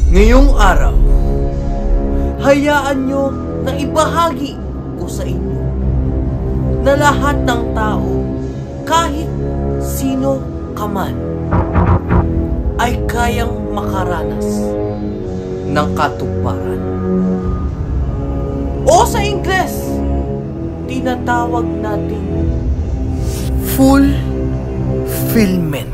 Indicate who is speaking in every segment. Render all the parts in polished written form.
Speaker 1: Ngayong araw, hayaan nyo na ibahagi ko sa inyo na lahat ng tao, kahit sino ka man, ay kayang makaranas ng katuparan. O sa Ingles, tinatawag natin fulfillment.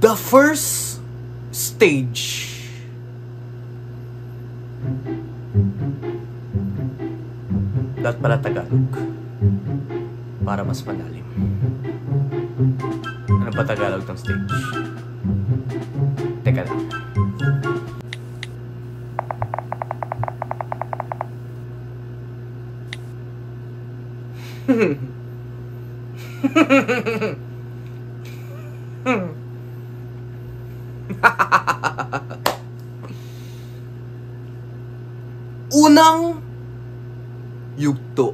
Speaker 1: The first stage. Dapat pala Tagalog para mas malalim. Ano ba Tagalog ng stage? Teka lang. Unang yugto.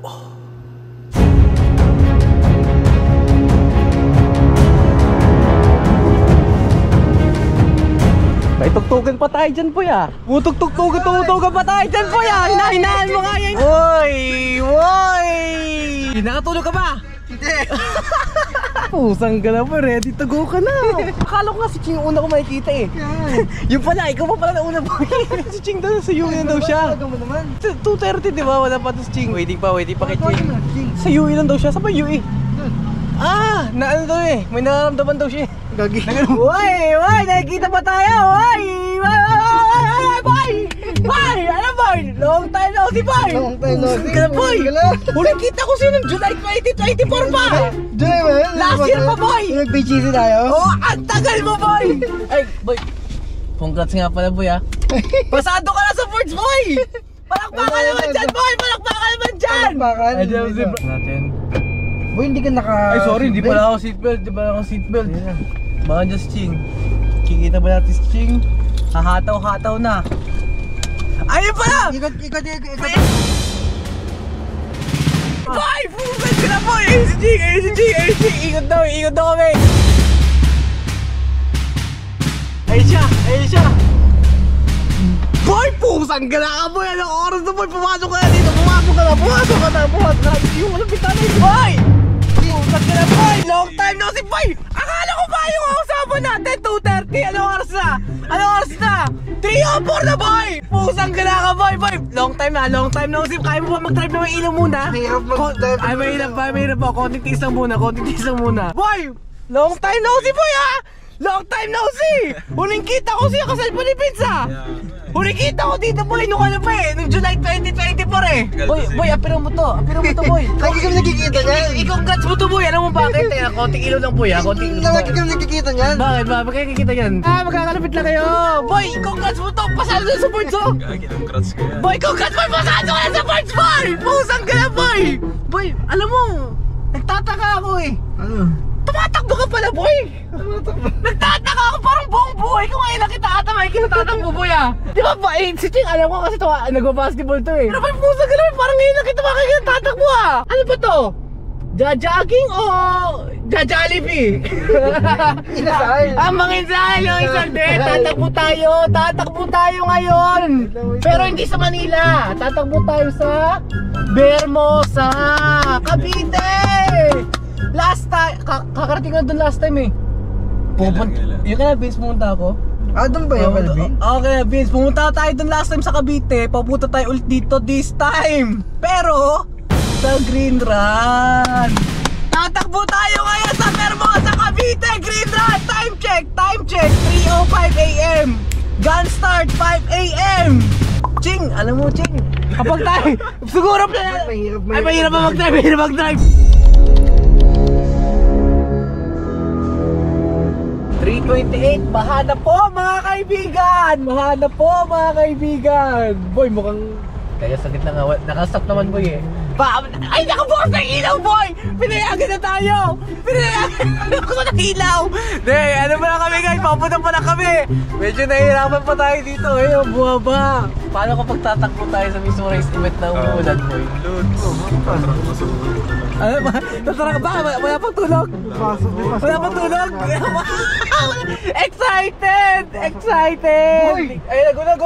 Speaker 2: May tugtugan pa tayo dyan, Boy, ah. Tugtugan pa tayo dyan, Boy, ah. Hinahinaan mo nga yan. Woy! Nakatulog ka ba? Hindi. Pusang ka na po, ready to go ka na. Akala ko nga si Ching yung una ko makikita eh. Yung pala, ikaw pa pala na una, Boy. Si Ching daw, sa UE daw siya. 2:30, di ba? Wala pa to si Ching. Waiting pa kay Ching. Sa UE lang daw siya. Saan ba UE? Na ano daw eh. May nararamdaman daw siya. Gagi. Woy! Nakikita pa tayo! Woy! Ano, Boy? Long time no see, Boy! Long time no see. Kaya, Boy! Huling kita ko sa'yo ng July 2024 pa! July ba? Last year pa, Boy! Nag-BGC tayo? Oo, ang tagal mo, Boy! Ay, Boy! Congrats nga pala, Boy, ah! Pasado ka na sa Fords, Boy! Palakpakan naman dyan, Boy! Palakpakan naman dyan! Palakpakan? Ay, dyan natin. Boy, hindi ka naka... Ay, sorry, hindi pala ako seatbelt. Baka dyan si Ching. Kikita ba natin si Ching? Hahataw na. Ayun pala! Ikot. Boy! Pumunod ka na, Boy! Ayun si Ching! Ikot daw kami! Ayun siya! Boy! Pusang ka na ka, Boy! Anong oras na, Boy? Pumasok ka na dito! Pumasok ka na! Yung malapitan na yun, Boy! Pusang ka na, Boy! Long time no see, Boy! Akala ko ba yung usapan natin? 2:30! Anong oras na? 3:04 na, Boy! Pusang ka na ka, Boy! Long time no see! Kaya mo ba mag-drive na may ilaw muna? Ay, mahirap pa. Konting tiis lang muna. Boy! Long time no see, Boy, ha? Long time no see! Huling kita ko siya kasal pa ni Pizza! Huling kita ko dito, Boy! Nung ano pa eh? Nung July 2024 eh! Boy, apiro mo to, Boy!
Speaker 3: Lagi kami nagkikita niyan!
Speaker 2: I-congrats mo to, Boy! Alam mo bakit? Konting ilaw lang, Boy, ha?
Speaker 3: Lagi kami nagkikita niyan!
Speaker 2: Bakit? Bakit kayo kikita niyan? Magkakalapit lang kayo! Boy, congrats mo to! Pasado na sa Fords, oh!
Speaker 4: Congrats ka yan!
Speaker 2: Boy, congrats, Boy! Pasado ka na sa Fords, Boy! Pusang ka na, Boy! Boy, alam mo, nagtataka ako eh!
Speaker 3: Ano?
Speaker 2: Tumatakbo ka pala, Boy! Nagtataka ako parang buong buhay ko ngayon nakita ata may kinatatakbo, Boy, ah! Di ba ba, si Ching, alam ko kasi nagbabasketball to eh. Pero Boy, pusa ka naman, parang ngayon nakita makikita tatakbo, ah! Ano ba to? Jogging o Jollibee? Ang mga insalo, isang din, tatakbo tayo ngayon! Pero hindi sa Manila, tatakbo tayo sa Vermosa, Cavite! Last time, kakarating na doon last time eh. Yung kaya Vince, pumunta ako.
Speaker 3: Doon ba yung Calvin?
Speaker 2: Okay, Vince, pumunta tayo doon last time sa Cavite. Papunta tayo ulit dito this time. Pero, sa Green Run. Tatakbo tayo ngayon sa Vermosa, Cavite. Green Run, time check, 3:05 AM. Gun start, 5 AM. Ching, alam mo, Ching, kapag tayo, siguro mahirap mag-drive. 3:28, mahana po mga kaibigan! Boy, mukhang Kaya sa gitna nga, nakastop naman boy eh. Ay, nakabukas na ilaw boy! Pinayagan na tayo! Pinayagan ako na ilaw! De, ano pa na kami guys? Papunta pa na kami! Medyo nahihirapan pa tayo dito. Ayun, bumaba! Paano kapag tatakbo tayo sa Miss Race event na umuulan boy? Ano ba? Tatara ka ba? Wala pang tulog? Wala pang tulog? Excited! Excited! Ay, guna!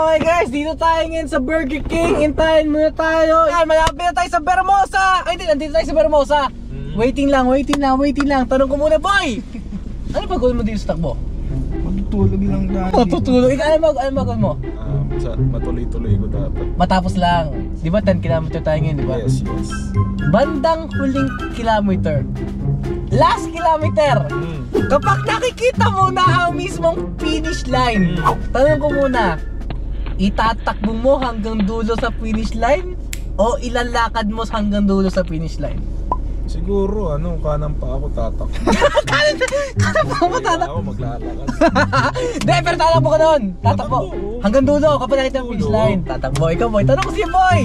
Speaker 2: Okay guys, dito tayo ngayon sa Burger King. Hintayin muna tayo. Yan, malapit na tayo sa Vermosa. Ay, nandito tayo sa Vermosa. Waiting lang. Tanong ko muna, boy! Ano ba gawin mo dito sa takbo?
Speaker 3: Matutulog lang dahil.
Speaker 2: Matutulog? Ano ba gawin mo?
Speaker 4: Matuloy-tuloy ko dapat.
Speaker 2: Matapos lang. Di ba 10 km tayo ngayon, di ba?
Speaker 4: Yes.
Speaker 2: Bandang huling kilometer. Last kilometer. Kapag nakikita mo na ang mismong finish line, tanong ko muna, itatakbo mo hanggang dulo sa finish line o ilalakad mo hanggang dulo sa finish line?
Speaker 4: Siguro, kanan pa ako tatak.
Speaker 2: Kanan pa ako tatak?
Speaker 4: Ako maglalakad.
Speaker 2: Hindi, pero tatakbo ka doon. Tatakbo. Hanggang dulo, kapag nakita ang finish line. Tatakbo. Ikaw boy, tanong ko siya boy.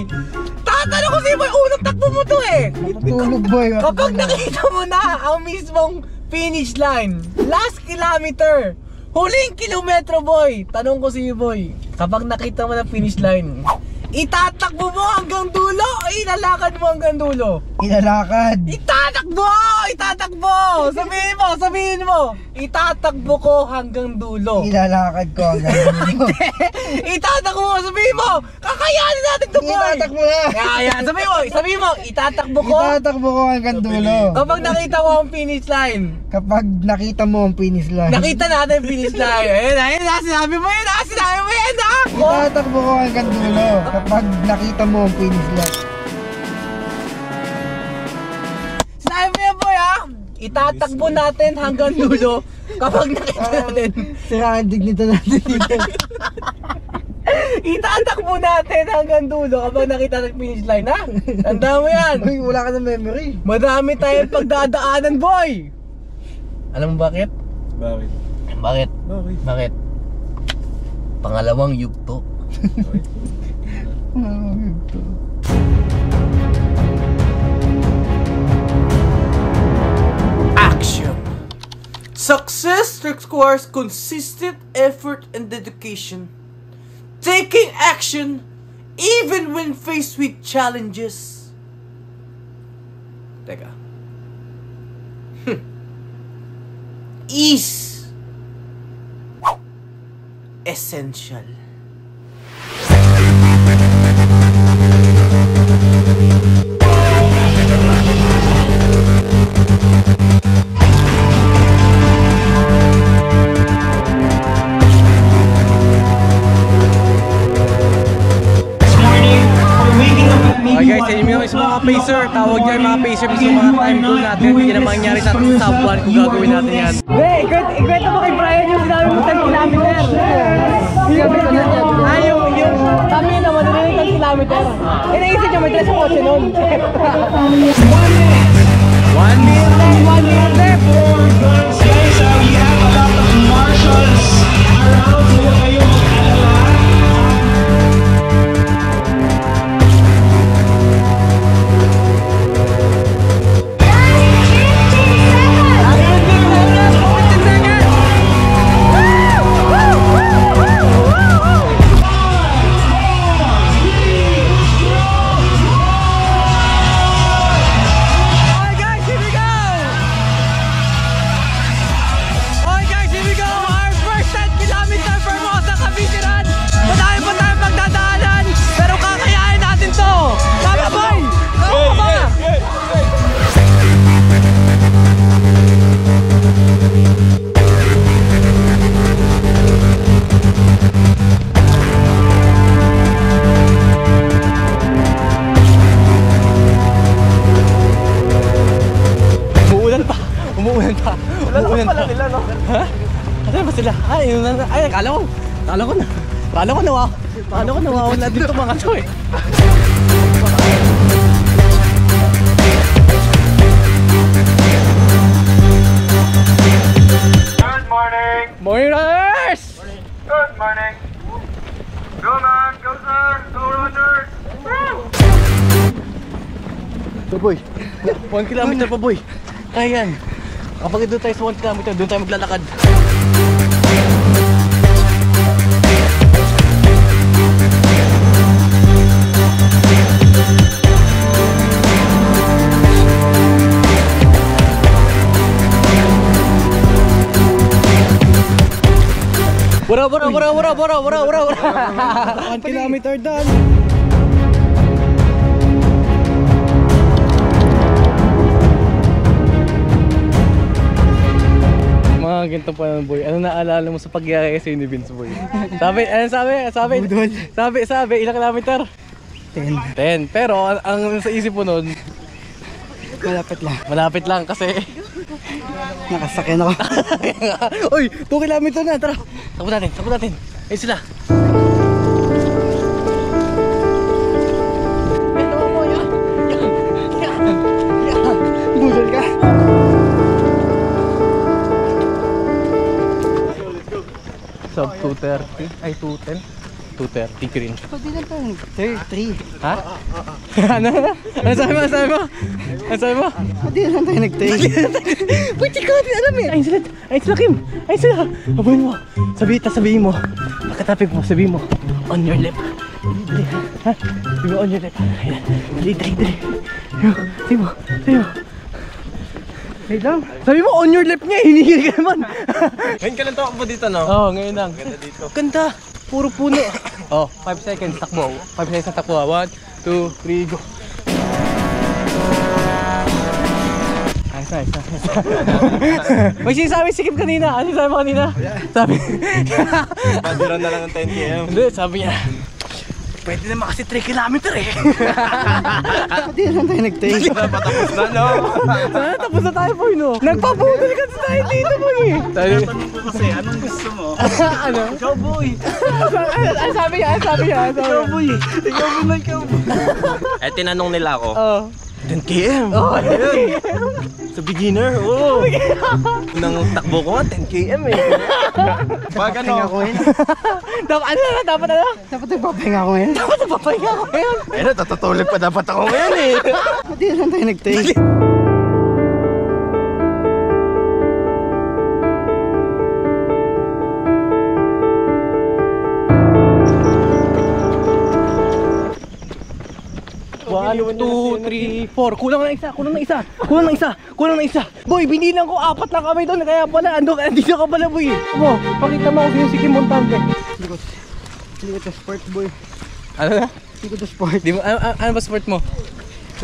Speaker 2: Tatanong ko siya boy, unang takbo mo to eh.
Speaker 3: Matutulog boy.
Speaker 2: Kapag nakita mo na ang mismong finish line, last kilometer, huling kilometro boy, tanong ko sa'yo boy, kapag nakita mo na finish line, itatakbo mo hanggang dulo o ilalakad mo hanggang dulo?
Speaker 3: Ilalakad.
Speaker 2: Itatakbo! Sabihin mo! Itatakbo ko hanggang dulo.
Speaker 3: Ilalakad ko hanggang dulo.
Speaker 2: Itatakbo mo! Sabihin mo! Kakayanin natin to boy!
Speaker 3: Itatakbo na!
Speaker 2: Yan! Sabihin mo! Itatakbo ko!
Speaker 3: Itatakbo ko hanggang dulo.
Speaker 2: Kapag nakita mo ang finish line.
Speaker 3: Kapag nakita mo ang finish line.
Speaker 2: Nakita natin ang finish line. Ayun na! Sinabi mo yan ha!
Speaker 3: Itatakbo ko hanggang dulo. Kapag nakita mo ang finish line.
Speaker 2: Sinabi mo yan boy ha! Itatakbo natin hanggang dulo kapag nakita natin.
Speaker 3: Sira ang dignity natin dito.
Speaker 2: Itatakbo natin hanggang dulo kapag nakita natin finish line ha! Tanda mo yan!
Speaker 3: Uy, wala ka ng memory.
Speaker 2: Madami tayong pagdadaanan boy! Alam mo bakit?
Speaker 4: Bakit?
Speaker 2: Bakit? Pangalawang yugto.
Speaker 1: Action. Success requires consistent effort and dedication. Taking action even when faced with challenges. Teka. Is essential.
Speaker 2: Okay guys, yun yung mga pacer. Tawag dyan mga pacer. Gusto mga time goal natin. Hindi na mangyari sa top 1 kung gagawin natin yan. Ikwento mo kay Brian yung sinabi mo 10 kilometer. Yung kami naman na yung 10 kilometer. Naisip nyo, may dress sa kotse nun. 1 minute left.
Speaker 5: Guys, we have a lot of marshals around. Huwag kayong mag-alala.
Speaker 2: Umuulan pa. Umuulan pa.
Speaker 1: nila, no?
Speaker 2: Ha? Asan ba sila? Ay, yun na. Ay, akala ko nawawala dito mga to eh.
Speaker 5: Good morning.
Speaker 2: Morning runners!
Speaker 5: Good morning. Go man, go sir, go runners.
Speaker 2: So boy, 1 kilometer pa boy. Kaya yan. Kapag doon tayo sa 1 kilometer, doon tayo maglalakad. Bora. 1 kilometer done. Mga ganito pa naman boy. Ano naalala mo sa pagyayari sa ni Vince boy? Sabi, ilang kilometer? 10. Pero ang sa isip mo nun, malapit lang kasi
Speaker 3: Nakasakyan ako.
Speaker 2: Uy, 2 kilometer na, tara. Takbo natin. Ayun sila. Ito mo yan.
Speaker 3: Budol ka.
Speaker 2: Sub 230, ay 210. 230 green.
Speaker 3: Pwede na tayo. 33.
Speaker 2: Ha? Ano sabi mo?
Speaker 3: Pwede na tayo nag-trail.
Speaker 2: Pwede ka natin alam eh. Ayun sila Kim. Ayun sila. Habuin mo. Sabihin mo. Pagkatapik mo, sabihin mo. On your left. Dali. Ha? Sabihin mo on your left. Dali. Sabihin mo.
Speaker 3: Wait lang.
Speaker 2: Sabi mo on your left niya. Hinihil ka naman.
Speaker 1: Ngayon ka lang takbo dito, no?
Speaker 2: Oo, ngayon lang.
Speaker 1: Ganda dito.
Speaker 2: Ganda. Puro puno. Oh, 5 seconds takbo. 5 seconds takbo. 1, 2, 3, go. Nice. May sinasabi si Kim kanina. Ano sabi mo kanina? Sabi.
Speaker 1: Padiran na lang ng 10 km.
Speaker 2: Hindi, sabi niya. Pwede naman kasi 3 kilometer eh.
Speaker 3: Pwede na tayo nag-trail.
Speaker 1: Patapos na, no?
Speaker 2: Sana tapos na tayo boy, no? Nagpabudol ka sa tayo dito boy eh.
Speaker 1: Tanong ko kasi, anong gusto mo?
Speaker 2: Ano?
Speaker 1: Ikaw, boy!
Speaker 2: Ano sabi niya?
Speaker 1: Ikaw, boy! Ikaw. Eh, tinanong nila ako. 10 km!
Speaker 2: Oh,
Speaker 1: Ayun! Sa beginner, oo! Nang takbo ko nga, 10 km eh! Pag
Speaker 3: Pahinga ko
Speaker 1: ano?
Speaker 3: ngayon.
Speaker 2: Dapat ano?
Speaker 3: Dapat nagpapahinga ko ngayon.
Speaker 2: Dapat napapahinga ako ngayon.
Speaker 1: Ayun, natutulog pa dapat ako ngayon eh!
Speaker 3: Pwede na tayo nag-trail.
Speaker 2: One, 2, 3, 4. Kulang na isa. Boy, binilang ko 4 lang kami doon. Kaya pala, andito ka pala boy. Mo, pakita mo kung sino si Kim Montante.
Speaker 3: Hindi ko to sport boy.
Speaker 2: Ano na?
Speaker 3: Hindi ko to sport.
Speaker 2: Di mo, ano ba sport mo?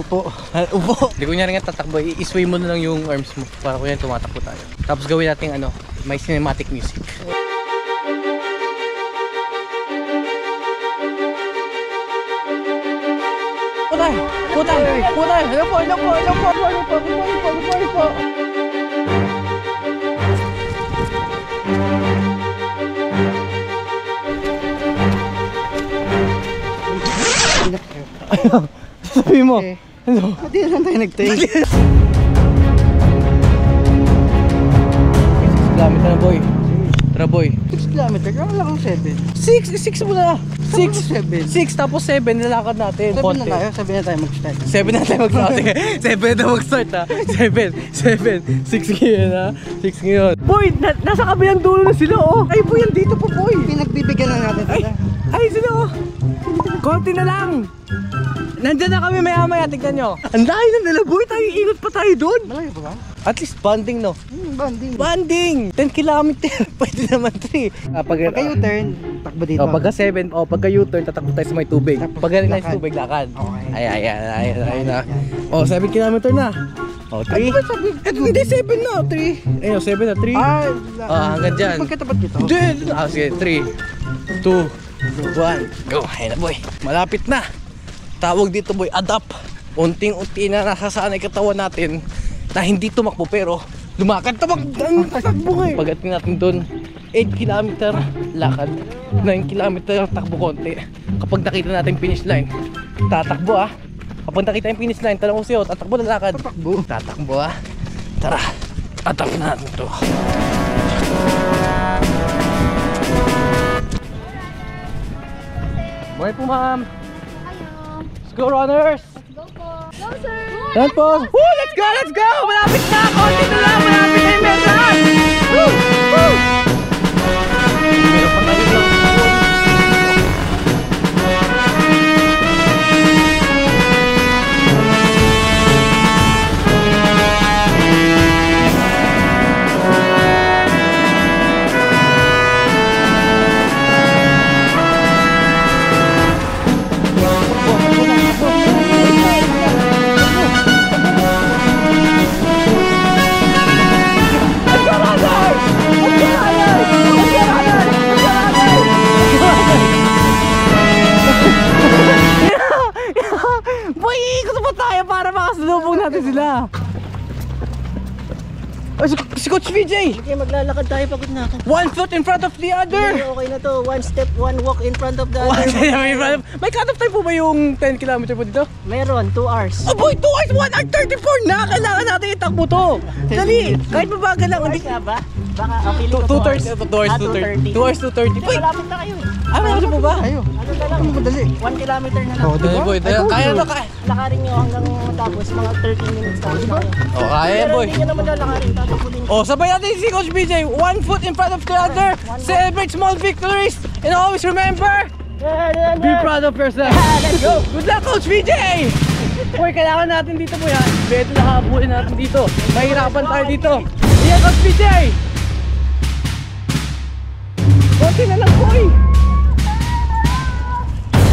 Speaker 3: Upo.
Speaker 2: Upo. Hindi ko nga rin tatakbo. I-sway mo na lang yung arms mo para kunya tumatakbo tayo. Tapos gawin natin may cinematic music. Putay. Hello po. Sabi mo. Ano?
Speaker 3: Pwede na tayo nag-trail.
Speaker 2: 6 kilometer na boy. Tara boy.
Speaker 3: 6 kilometer. Kaya wala kang 7.
Speaker 2: 6 mo na. 6
Speaker 3: 7.
Speaker 2: tapos 7 nilakad natin.
Speaker 3: 7 na tayo. 7 na tayo mag-start.
Speaker 2: 7 na tayo mag-start. Sige, 7 na mag-start ha. 7. 6 ngayon ha. 6 ngayon. Boy, nasa kabilang dulo na sila oh. Ay boy, andito pa boy.
Speaker 3: Pinagbibigyan na natin sila.
Speaker 2: Ay sila oh. Konti na lang. Nandyan na kami maya-maya, tignan nyo. Ang layo na nila boy, tayo ikot pa tayo doon.
Speaker 3: Malayo ba ba?
Speaker 2: At least bonding no.
Speaker 3: Banding.
Speaker 2: 10 kilometer. Pwede naman 3.
Speaker 3: Pagka U-turn, takbo dito.
Speaker 2: Pagka 7, pagka U-turn, tatakbo tayo sa may tubig. Pag galing na sa tubig, lakad.
Speaker 3: Okay.
Speaker 2: Ay na. 7 kilometer na. 3. Hindi, 7 na. 3. Ayun, 7 na. 3. Hanggang dyan.
Speaker 3: Pagkatapat dito.
Speaker 2: Sige, 3, 2, 1. Go. Ayun na boy. Malapit na. Tawag dito boy, adapt. Unting-unti na nasasanay katawan natin na hindi tumakbo pero lumakad. Takbo eh. Pagdating natin doon, 8 kilometer lakad, 9 kilometer takbo konti. Kapag nakita natin finish line, tatakbo ah. Kapag nakita yung finish line, tanong ko sa'yo, tatakbo na lakad? Tatakbo ah. Tara, tatakbo na natin to. Morning po ma'am. Let's go runners.
Speaker 6: Go po. Go sir.
Speaker 2: Yan po. Woo! Let's go! Let's go! Malapit na! Konti na lang! Malapit na yung meron! Woo! Woo! Meron pa tayo lang. Boy, gusto pa tayo para makasalubong natin sila. Oh, si Coach VJ!
Speaker 7: Okay, maglalakad tayo pagod na ako.
Speaker 2: One foot in front of the other!
Speaker 7: Okay na to. One step, one walk in front of the other.
Speaker 2: May cut-off time po ba yung 10 km po dito?
Speaker 7: Meron, 2 hours.
Speaker 2: Oh boy, 2 hours, 1 hour 34 na! Kailangan natin itakbo to! Dali! Kahit mabagal lang.
Speaker 7: 2 hours na ba? Baka apili ko
Speaker 2: 2 hours 2:30. Boy!
Speaker 7: Malapit na kayo.
Speaker 2: Ano po ba?
Speaker 3: Tayo.
Speaker 7: Ano na lang?
Speaker 3: Madali.
Speaker 7: 1 kilometer na lang.
Speaker 3: Oh, diba?
Speaker 2: Boy, kaya na kaya.
Speaker 7: Lakarin nyo hanggang matapos. Mga 30 minutes tapos na kayo.
Speaker 2: Oh, kaya
Speaker 7: Pero
Speaker 2: boy.
Speaker 7: hindi nyo naman lalakarin. Tatakbulin.
Speaker 2: Oh, sabay natin si Coach BJ. 1 foot in front of the other. Celebrate small victories. And always remember, be proud of yourself.
Speaker 7: Let's go!
Speaker 2: Good luck, Coach BJ! Boy, kailangan natin dito, boy, ha? Beto na habulin natin dito. Mahirapan tayo dito. Yeah, Coach BJ! Konti na lang, boy!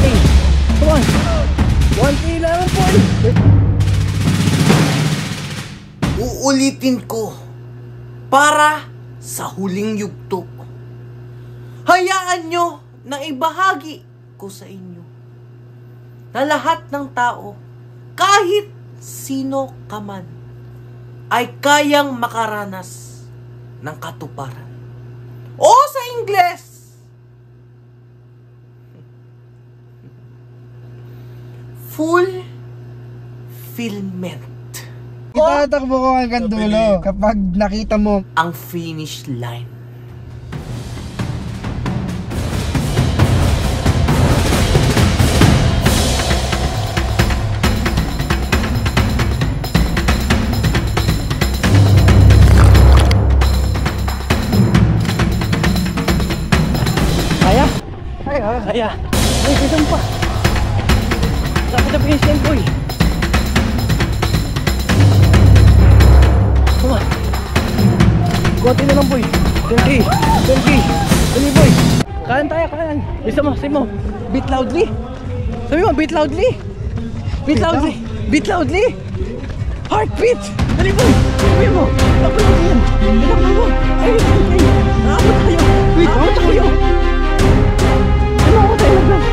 Speaker 2: Hey, come on! 1K lang, boy!
Speaker 8: Uulitin ko para sa huling yugto. Hayaan nyo na ibahagi ko sa inyo na lahat ng tao, kahit sino ka man, ay kayang makaranas ng katuparan. O sa Ingles, fulfillment.
Speaker 3: Itatakbo ko hanggang dulo kapag nakita mo
Speaker 8: Ang finish line.
Speaker 2: Kaya? Kaya. Ay, kita mo pa. Dapat na finish line, boy. Come on. Konti na lang, boy. 10K. 10K. Dali, boy. Kanan tayo, kanan. Bisa mo, sabi mo. Beat loudly. Sabi mo, beat loudly. Beat loudly. Beat loudly. Heartbeat. Dali, boy. Sabi mo. Takbo lang yan. Takbo mo. Ayun, ayun. Nakakot tayo. Wait, nakakot tayo. Ano ako tayo lang?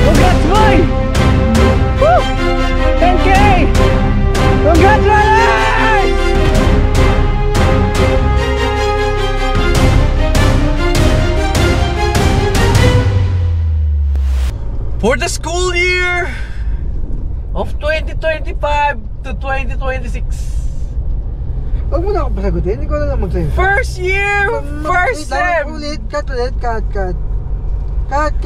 Speaker 2: Congrats, boy! Woo! 10K! Congrats, runners! For the school year of 2025 to 2026.
Speaker 3: Huwag mo na ako pasagutin, ikaw na lang magsayo.
Speaker 2: First year, first sem,
Speaker 3: Ulit, cut ulit, cut. Cut.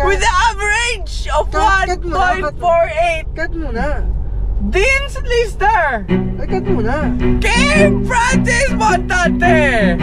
Speaker 2: with the average of
Speaker 3: Cut mo na,
Speaker 2: 1.48.
Speaker 3: Cut muna.
Speaker 2: Dean's Lister,
Speaker 3: Ay, cut muna.
Speaker 2: King Francis Montante.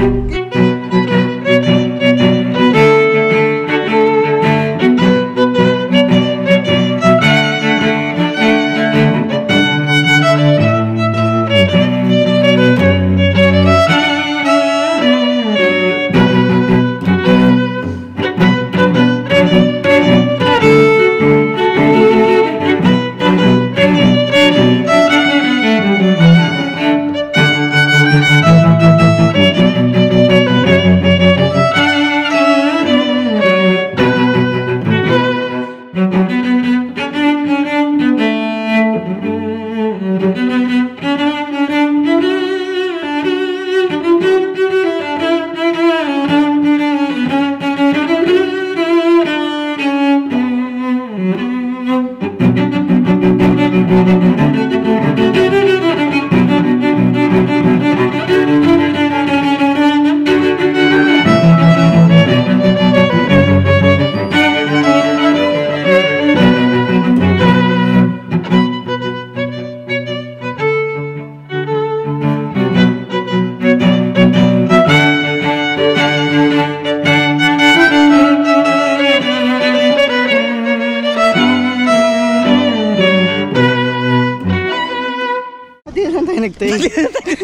Speaker 2: Tay.